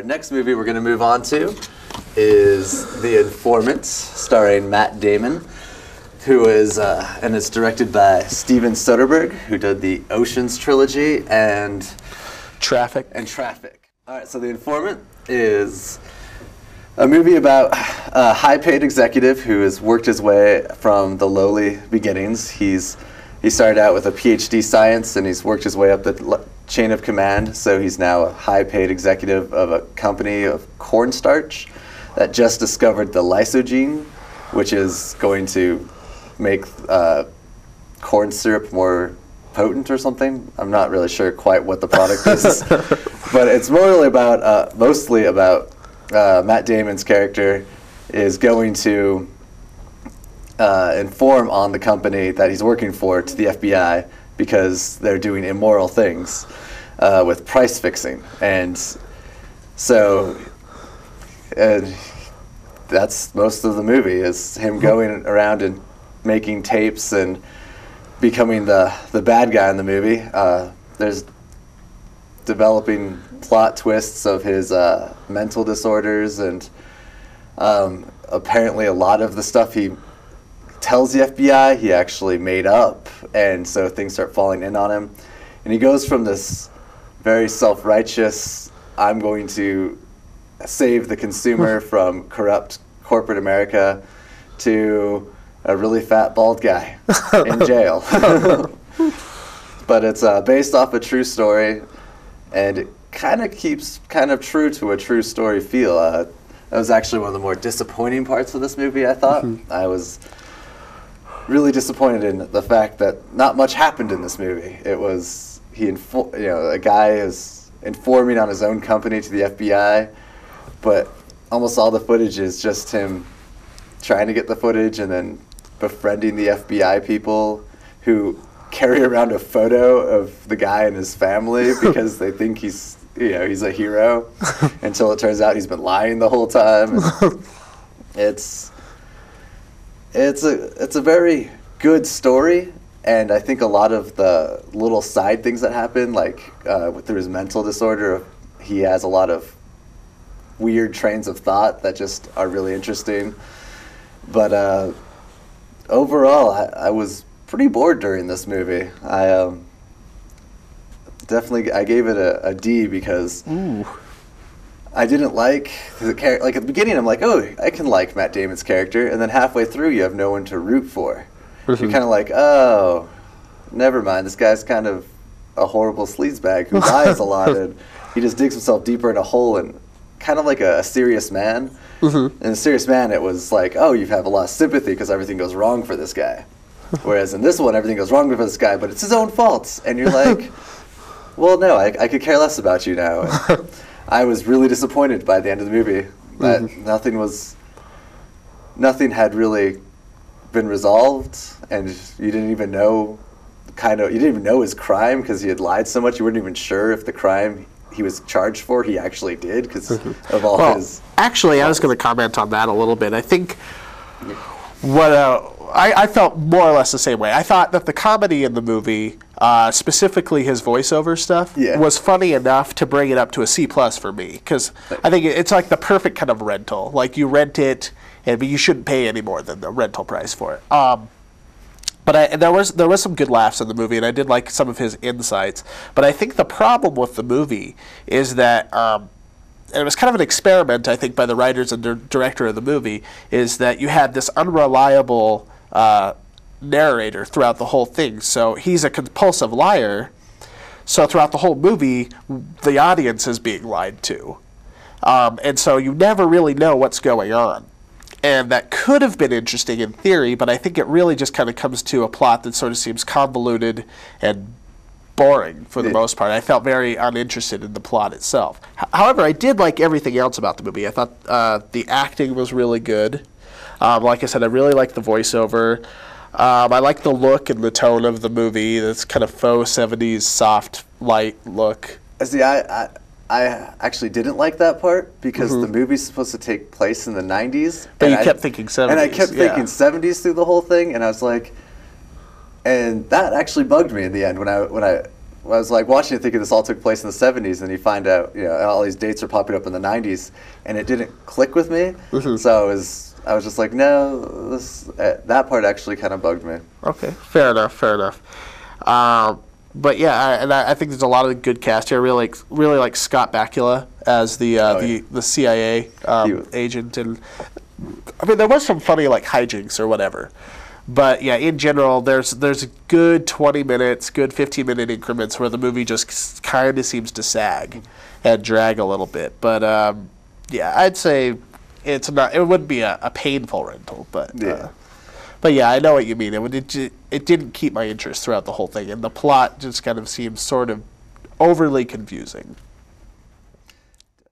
next movie we're going to move on to is The Informant, starring Matt Damon, who is, and it's directed by Steven Soderbergh, who did the Oceans trilogy and Traffic. All right, so The Informant is a movie about a high-paid executive who has worked his way from the lowly beginnings. He started out with a PhD science, and he's worked his way up the chain of command, so he's now a high-paid executive of a company of cornstarch that just discovered the lysogene, which is going to make corn syrup more potent or something. I'm not really sure quite what the product is, but it's mostly about Matt Damon's character is going to inform on the company that he's working for to the FBI because they're doing immoral things with price fixing. And so that's most of the movie, is him going around and making tapes and becoming the bad guy in the movie. There's developing plot twists of his mental disorders, and apparently a lot of the stuff he tells the FBI he actually made up, and so things start falling in on him. And he goes from this very self-righteous, I'm going to save the consumer from corrupt corporate America, to a really fat bald guy in jail. But it's based off a true story, and it kind of keeps true to a true story feel. That was actually one of the more disappointing parts of this movie, I thought. I was really disappointed in the fact that not much happened in this movie. It was a guy is informing on his own company to the FBI, but almost all the footage is just him trying to get the footage and then befriending the FBI people who carry around a photo of the guy and his family because they think he's a hero, until it turns out he's been lying the whole time. It's a very good story, and I think a lot of the little side things that happen, like through his mental disorder, he has a lot of weird trains of thought that just are really interesting. But overall, I was pretty bored during this movie. I gave it a D because I didn't like the character. Like at the beginning, I'm like, oh, I can like Matt Damon's character, and then halfway through, you have no one to root for. You're kind of like, oh, never mind. This guy's kind of a horrible sleazebag who lies a lot, and he just digs himself deeper in a hole, and kind of like a serious man. And a serious man, it was like, oh, you have a lot of sympathy because everything goes wrong for this guy. Whereas in this one, everything goes wrong for this guy, but it's his own fault. And you're like, well, no, I could care less about you now. And I was really disappointed by the end of the movie that nothing had really been resolved, and you didn't even know his crime because he had lied so much. You weren't even sure if the crime he was charged for he actually did because of all his... Actually, I was going to comment on that a little bit. I think what I felt more or less the same way. I thought that the comedy in the movie, specifically his voiceover stuff, was funny enough to bring it up to a C+ for me, because I think it's like the perfect kind of rental. Like, you rent it, but you shouldn't pay any more than the rental price for it. But there was some good laughs in the movie, and I did like some of his insights. But I think the problem with the movie is that, and it was kind of an experiment, I think, by the writers and director of the movie, is that you had this unreliable narrator throughout the whole thing. So he's a compulsive liar. So throughout the whole movie, the audience is being lied to. And so you never really know what's going on. And that could have been interesting in theory, but I think it really just kind of comes to a plot that sort of seems convoluted and boring for the most part. I felt very uninterested in the plot itself. However, I did like everything else about the movie. I thought the acting was really good. Like I said, I really liked the voiceover. I like the look and the tone of the movie. This kind of faux 70s soft, light look. See, I actually didn't like that part because the movie's supposed to take place in the 90s. But you kept thinking 70s. And I kept thinking 70s through the whole thing, and I was like, and that actually bugged me in the end when was like watching it thinking this all took place in the 70s, and you find out, you know, all these dates are popping up in the 90s, and it didn't click with me. So I was just like, no, that part actually kind of bugged me. Okay, fair enough. But yeah, I think there's a lot of good cast here. I really like Scott Bakula as the CIA agent, and I mean there was some funny like hijinks or whatever. But yeah, in general, there's a good 20 minutes, good 15-minute increments where the movie just kind of seems to sag and drag a little bit. But yeah, I'd say it's not. It wouldn't be a painful rental, but yeah, I know what you mean. It didn't keep my interest throughout the whole thing, and the plot just kind of seems sort of overly confusing.